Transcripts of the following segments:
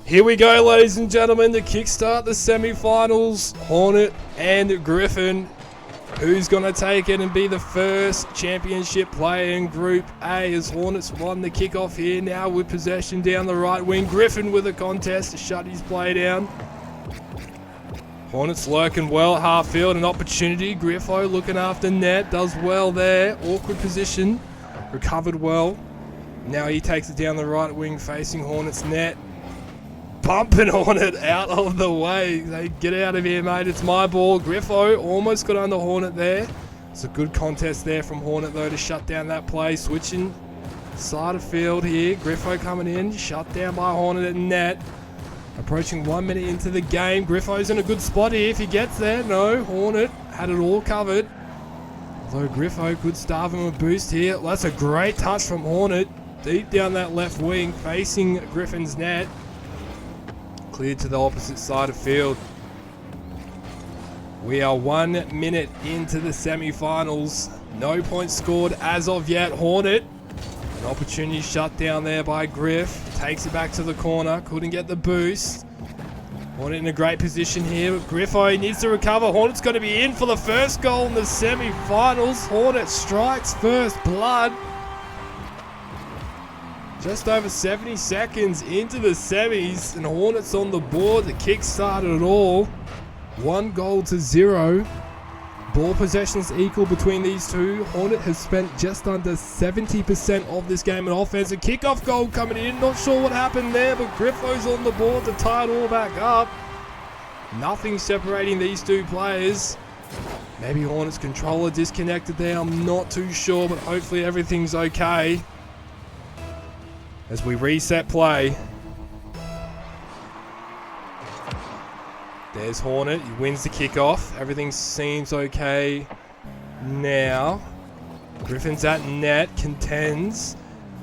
Here we go, ladies and gentlemen, to kickstart the semi-finals. Hornet and Gryffin. Who's going to take it and be the first championship player in Group A, as Hornets won the kickoff here now with possession down the right wing. Gryffin with a contest to shut his play down. Hornets lurking well, half field, an opportunity. Griffo looking after net, does well there. Awkward position, recovered well. Now he takes it down the right wing facing Hornets net. Bumping Hornet out of the way. They get out of here, mate. It's my ball. Griffo almost got under Hornet there. It's a good contest there from Hornet, though, to shut down that play. Switching side of field here. Griffo coming in. Shut down by Hornet at net. Approaching 1 minute into the game. Griffo's in a good spot here if he gets there. No, Hornet had it all covered. Although Griffo could starve him a boost here. That's a great touch from Hornet. Deep down that left wing, facing Griffin's net. Cleared to the opposite side of field. We are 1 minute into the semi-finals. No points scored as of yet. Hornet, an opportunity shut down there by Griff. Takes it back to the corner. Couldn't get the boost. Hornet in a great position here. Griffo needs to recover. Hornet's going to be in for the first goal in the semi-finals. Hornet strikes first blood. Just over 70 seconds into the semis, and Hornets on the board to kickstart it all. 1-0. Ball possessions equal between these two. Hornet has spent just under 70% of this game in offense. A kickoff goal coming in. Not sure what happened there, but Griffo's on the board to tie it all back up. Nothing separating these two players. Maybe Hornets controller disconnected there. I'm not too sure, but hopefully everything's okay. As we reset play. There's Hornet. He wins the kickoff. Everything seems okay now. Griffin's at net. Contends.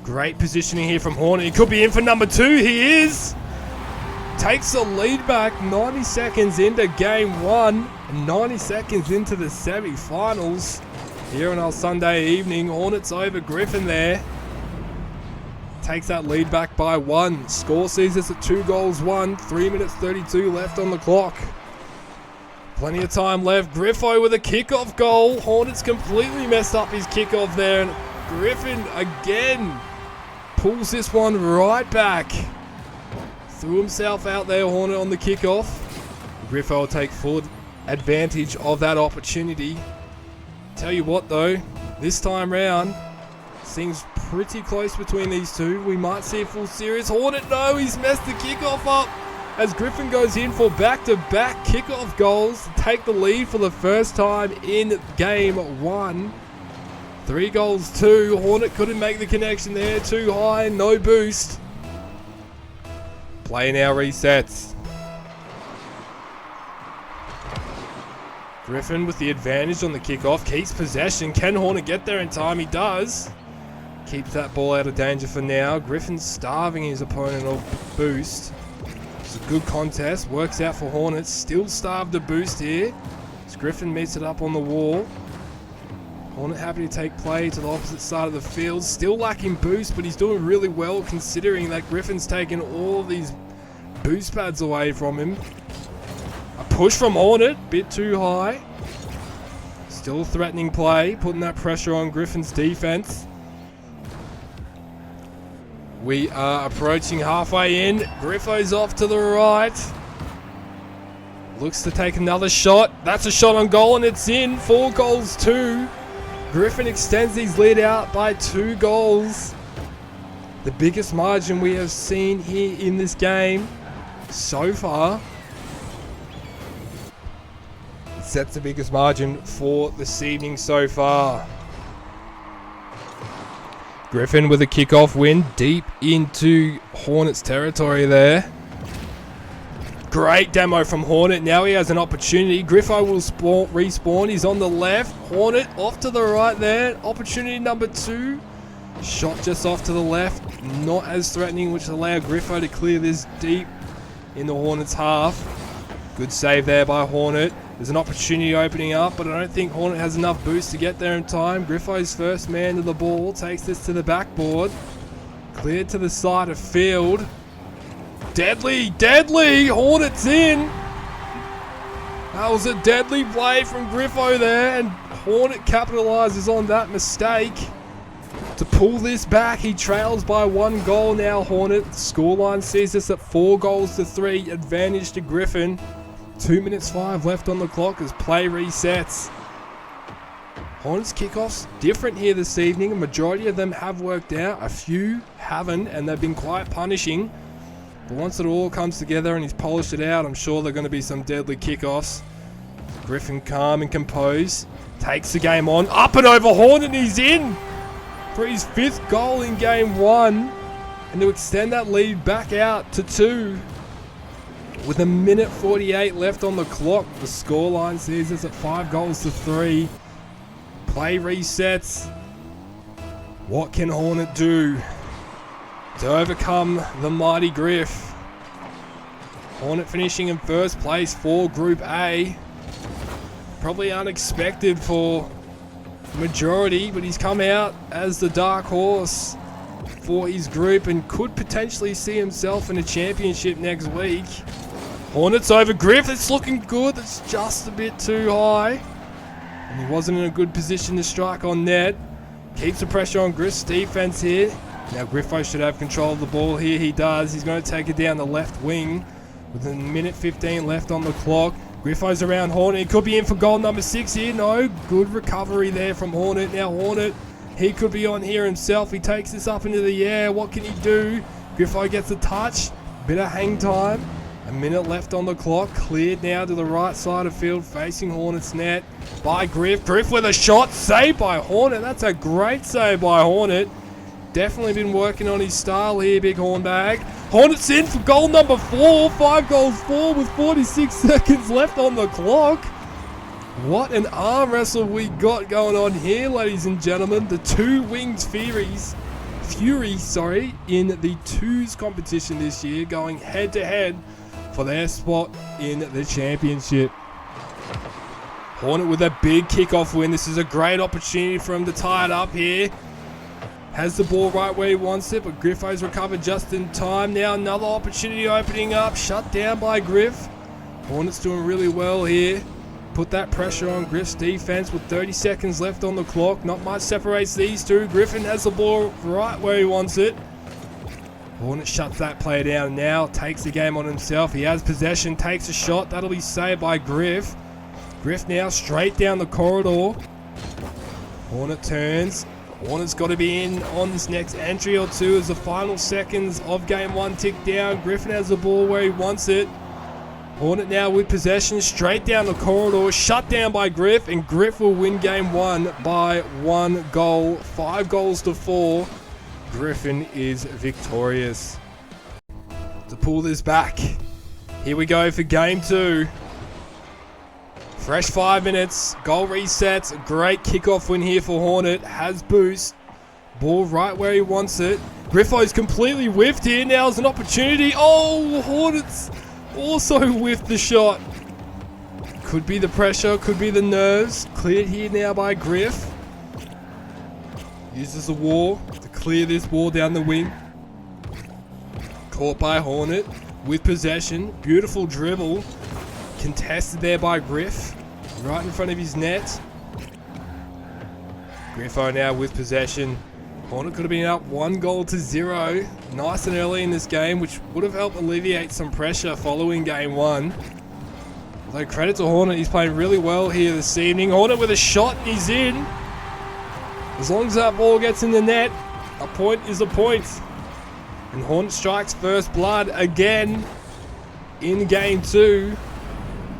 Great positioning here from Hornet. He could be in for number 2. He is. Takes the lead back 90 seconds into game 1. 90 seconds into the semi-finals. Here on our Sunday evening. Hornets over Gryffin there. Takes that lead back by 1. Score sees us at 2-1. 3 minutes 32 left on the clock. Plenty of time left. Griffo with a kickoff goal. Hornets completely messed up his kickoff there. And Gryffin again pulls this one right back. Threw himself out there, Hornet, on the kickoff. Griffo will take full advantage of that opportunity. Tell you what, though, this time round, seems pretty close between these two. We might see a full series. Hornet, no, he's messed the kickoff up as Gryffin goes in for back-to-back kickoff goals to take the lead for the first time in game 1. 3-2. Hornet couldn't make the connection there. Too high, no boost. Play now resets. Gryffin with the advantage on the kickoff. Keeps possession. Can Hornet get there in time? He does. Keeps that ball out of danger for now. Griffin's starving his opponent of boost. It's a good contest. Works out for Hornets. Still starved a boost here. As Gryffin meets it up on the wall. Hornet happy to take play to the opposite side of the field. Still lacking boost, but he's doing really well considering that Griffin's taken all of these boost pads away from him. A push from Hornet. Bit too high. Still threatening play. Putting that pressure on Griffin's defense. We are approaching halfway in. Griffo's off to the right. Looks to take another shot. That's a shot on goal and it's in. 4-2. Gryffin extends his lead out by 2 goals. The biggest margin we have seen here in this game so far. It sets the biggest margin for this evening so far. Gryffin with a kickoff win deep into Hornet's territory there. Great demo from Hornet. Now he has an opportunity. Griffo will respawn. He's on the left. Hornet off to the right there. Opportunity number 2. Shot just off to the left. Not as threatening, which allowed Griffo to clear this deep in the Hornets' half. Good save there by Hornet. There's an opportunity opening up, but I don't think Hornet has enough boost to get there in time. Griffo's first man to the ball. Takes this to the backboard. Cleared to the side of field. Deadly, deadly. Hornet's in. That was a deadly play from Griffo there, and Hornet capitalizes on that mistake to pull this back. He trails by 1 goal now, Hornet. Scoreline sees us at 4-3, advantage to Gryffin. 2 minutes 5 left on the clock as play resets. Hornets kickoffs different here this evening. A majority of them have worked out. A few haven't, and they've been quite punishing. But once it all comes together and he's polished it out, I'm sure there are going to be some deadly kickoffs. Gryffin calm and composed. Takes the game on. Up and over Hornet, and he's in for his 5th goal in game 1. And to extend that lead back out to 2. With a minute 48 left on the clock, the scoreline sees us at 5-3. Play resets. What can Hornet do to overcome the mighty Griff? Hornet finishing in first place for Group A. Probably unexpected for majority, but he's come out as the dark horse for his group and could potentially see himself in a championship next week. Hornets over Griff. It's looking good. It's just a bit too high. And he wasn't in a good position to strike on net. Keeps the pressure on Griff's defense here. Now Griffo should have control of the ball here. He does. He's going to take it down the left wing with a minute 15 left on the clock. Griffo's around Hornet. He could be in for goal number 6 here. No, good recovery there from Hornet. Now Hornet, he could be on here himself. He takes this up into the air. What can he do? Griffo gets a touch. Bit of hang time. A minute left on the clock. Cleared now to the right side of field, facing Hornet's net by Griff. Griff with a shot. Saved by Hornet. That's a great save by Hornet. Definitely been working on his style here, Big Hornbag. Hornet's in for goal number 4. 5-4 with 46 seconds left on the clock. What an arm wrestle we got going on here, ladies and gentlemen. The two Wings Fury, in the twos competition this year, going head to head for their spot in the championship. Hornet with a big kickoff win. This is a great opportunity for him to tie it up here. Has the ball right where he wants it, but Griffo's recovered just in time. Now another opportunity opening up. Shut down by Griff. Hornet's doing really well here. Put that pressure on Griff's defense with 30 seconds left on the clock. Not much separates these two. Gryffin has the ball right where he wants it. Hornet shuts that play down now. Takes the game on himself. He has possession. Takes a shot. That'll be saved by Griff. Griff now straight down the corridor. Hornet turns. Hornet's got to be in on this next entry or two as the final seconds of game 1 tick down. Gryffin has the ball where he wants it. Hornet now with possession, straight down the corridor, shut down by Griff, and Griff will win game 1 by 1 goal. 5-4. Gryffin is victorious. To pull this back, here we go for game 2. Fresh 5 minutes, goal resets, a great kickoff win here for Hornet, has boost, ball right where he wants it. Griffo's completely whiffed here, now's an opportunity. Oh, Hornet's also whiffed the shot. Could be the pressure, could be the nerves. Cleared here now by Griff. Uses the wall to clear this ball down the wing. Caught by Hornet with possession, beautiful dribble. Contested there by Griff, right in front of his net. Griffo now with possession. Hornet could have been up 1-0. Nice and early in this game, which would have helped alleviate some pressure following game 1. Although credit to Hornet, he's playing really well here this evening. Hornet with a shot, and he's in. As long as that ball gets in the net, a point is a point. And Hornet strikes first blood again in game 2.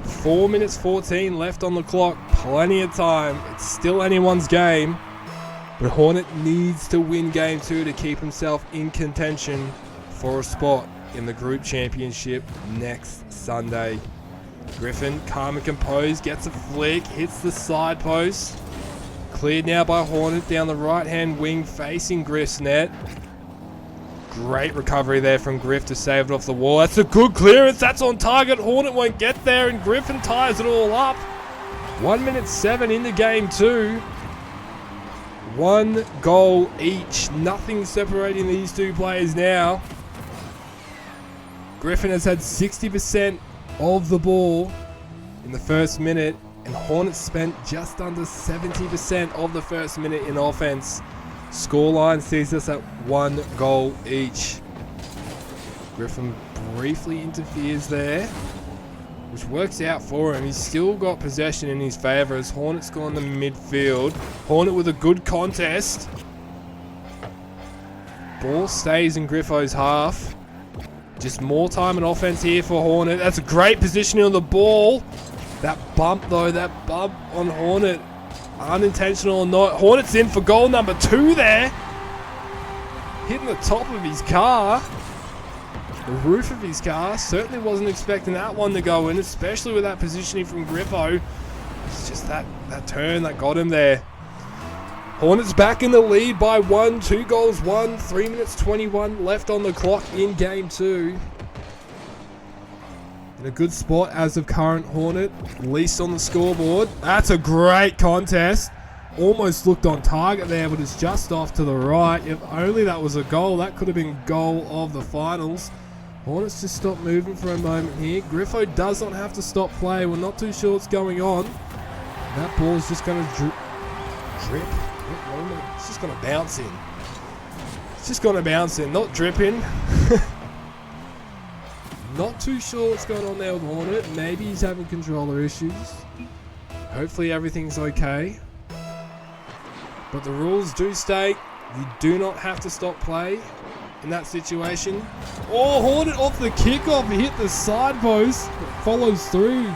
4 minutes 14 left on the clock. Plenty of time. It's still anyone's game. But Hornet needs to win game 2 to keep himself in contention for a spot in the group championship next Sunday. Gryffin, calm and composed, gets a flick, hits the side post. Cleared now by Hornet down the right-hand wing facing Griff's net. Great recovery there from Griff to save it off the wall. That's a good clearance. That's on target. Hornet won't get there, and Gryffin ties it all up. 1 minute 7 into game 2. 1 goal each. Nothing separating these two players now. Gryffin has had 60% of the ball in the first minute, and Hornets spent just under 70% of the first minute in offense. Scoreline sees us at 1 goal each. Gryffin briefly interferes there, which works out for him. He's still got possession in his favour as Hornet's gone to midfield. Hornet with a good contest. Ball stays in Griffo's half. Just more time and offense here for Hornet. That's a great positioning on the ball. That bump though, that bump on Hornet. Unintentional or not. Hornet's in for goal number 2 there. Hitting the top of his car. The roof of his car. Certainly wasn't expecting that one to go in, especially with that positioning from Griffo. It's just that turn that got him there. Hornets back in the lead by 1, 2 goals, 1, 3 minutes 21 left on the clock in game 2. In a good spot as of current, Hornet, least on the scoreboard. That's a great contest. Almost looked on target there, but it's just off to the right. If only that was a goal, that could have been goal of the finals. Hornets just stop moving for a moment here. Griffo does not have to stop play. We're not too sure what's going on. That ball's just going to drip. It's just going to bounce in. It's just going to bounce in, not dripping. Not too sure what's going on there with Hornet. Maybe he's having controller issues. Hopefully everything's okay. But the rules do state you do not have to stop play in that situation. Oh, Hornet off the kickoff. He hit the side post. It follows through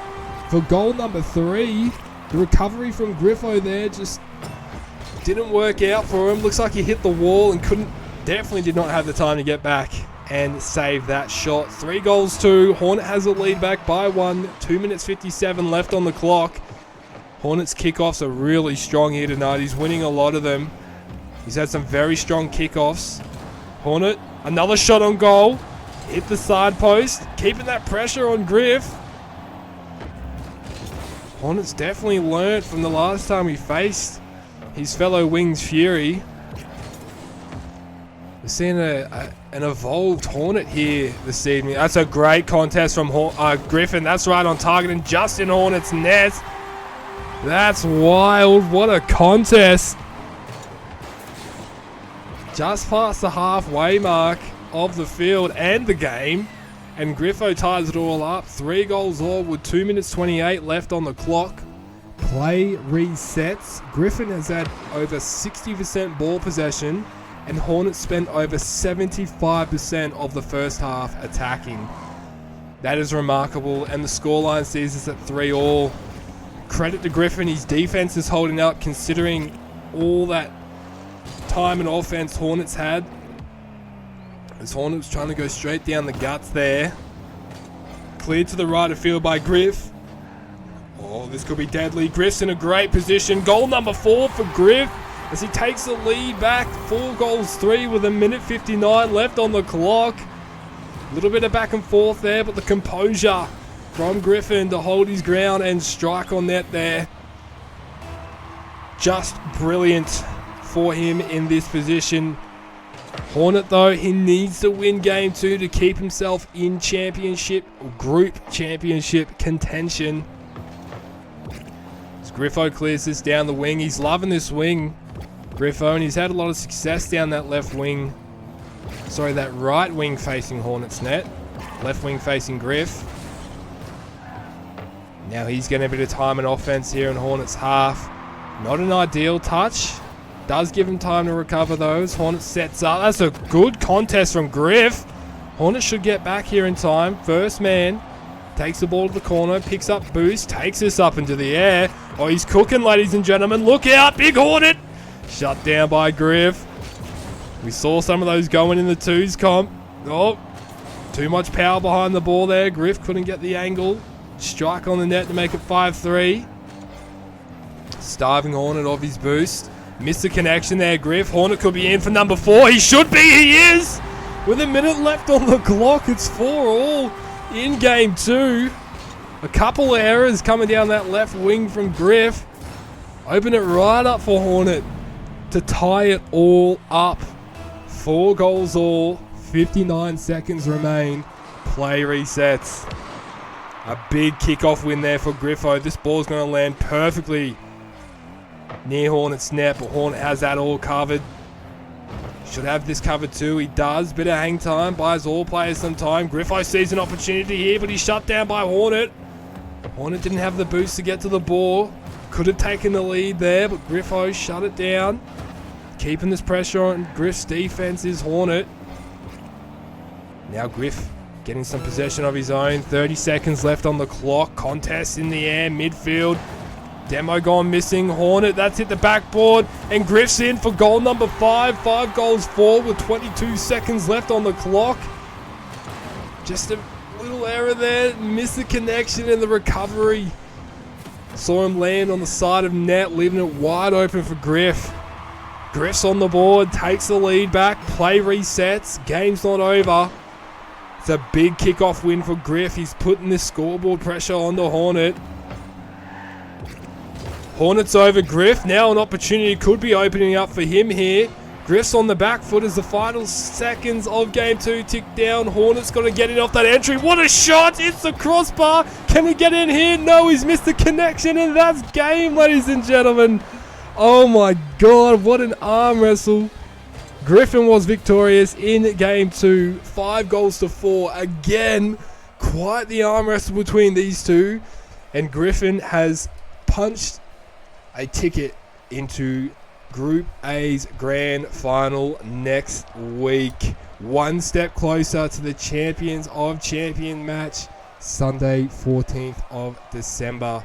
for goal number 3. The recovery from Griffo there just didn't work out for him. Looks like he hit the wall and definitely did not have the time to get back and save that shot. 3 goals 2. Hornet has a lead back by 1. 2 minutes 57 left on the clock. Hornets kickoffs are really strong here tonight. He's winning a lot of them. He's had some very strong kickoffs. Hornet, another shot on goal. Hit the side post. Keeping that pressure on Griff. Hornets definitely learnt from the last time he faced his fellow Wings Fury. We're seeing an evolved Hornet here this evening. That's a great contest from Gryffin. That's right on target and just in Hornet's net. That's wild. What a contest. Just past the halfway mark of the field and the game. And Griffo ties it all up. 3 goals all with 2 minutes 28 left on the clock. Play resets. Gryffin has had over 60% ball possession, and Hornets spent over 75% of the first half attacking. That is remarkable, and the scoreline sees us at 3-3. Credit to Gryffin, his defense is holding up considering all that time and offense Hornets had. As Hornets trying to go straight down the guts there. Cleared to the right of field by Griff. Oh, this could be deadly. Griff's in a great position. Goal number 4 for Griff as he takes the lead back. 4 goals 3 with 1:59 left on the clock. A little bit of back and forth there, but the composure from Gryffin to hold his ground and strike on net there. Just brilliant for him in this position. Hornet, though, he needs to win game 2 to keep himself in championship, group championship contention. As Griffo clears this down the wing, he's loving this wing, Griffo, and he's had a lot of success down that left wing. Sorry, that right wing facing Hornets net. Left wing facing Griff. Now he's getting a bit of time and offense here in Hornets half. Not an ideal touch. Does give him time to recover those. Hornets sets up. That's a good contest from Griff. Hornets should get back here in time. First man. Takes the ball to the corner. Picks up boost. Takes this up into the air. Oh, he's cooking, ladies and gentlemen. Look out. Big Hornet. Shut down by Griff. We saw some of those going in the 2s comp. Oh, too much power behind the ball there. Griff couldn't get the angle. Strike on the net to make it 5-3. Starving Hornet of his boost. Missed the connection there, Griff. Hornet could be in for number 4. He should be. He is. With a minute left on the clock, it's 4-4 in game 2. A couple of errors coming down that left wing from Griff. Open it right up for Hornet to tie it all up. 4 goals all. 59 seconds remain Play resets. A big kickoff win there for Griffo. This ball's going to land perfectly near Hornet's net, but Hornet has that all covered. Should have this covered too. He does. Bit of hang time. Buys all players some time. Griffo sees an opportunity here, but he's shut down by Hornet. Hornet didn't have the boost to get to the ball. Could have taken the lead there, but Griffo shut it down. Keeping this pressure on Griff's defense is Hornet. Now Griff getting some possession of his own. 30 seconds left on the clock. Contest in the air, midfield. Demo gone missing. Hornet, that's hit the backboard. And Griff's in for goal number 5. 5 goals for with 22 seconds left on the clock. Just a little error there. Missed the connection and the recovery. Saw him land on the side of net, leaving it wide open for Griff. Griff's on the board, takes the lead back. Play resets. Game's not over. It's a big kickoff win for Griff. He's putting this scoreboard pressure on the Hornet. Hornet's over Griff. Now an opportunity could be opening up for him here. Griff's on the back foot as the final seconds of game 2 tick down. Hornet's got to get in off that entry. What a shot! It's the crossbar. Can he get in here? No, he's missed the connection, and that's game, ladies and gentlemen. Oh my God, what an arm wrestle. Gryffin was victorious in game 2. 5 goals to 4. Again, quite the arm wrestle between these two. And Gryffin has punched a ticket into Group A's grand final next week. One step closer to the Champions of Champion match, Sunday, 14th of December.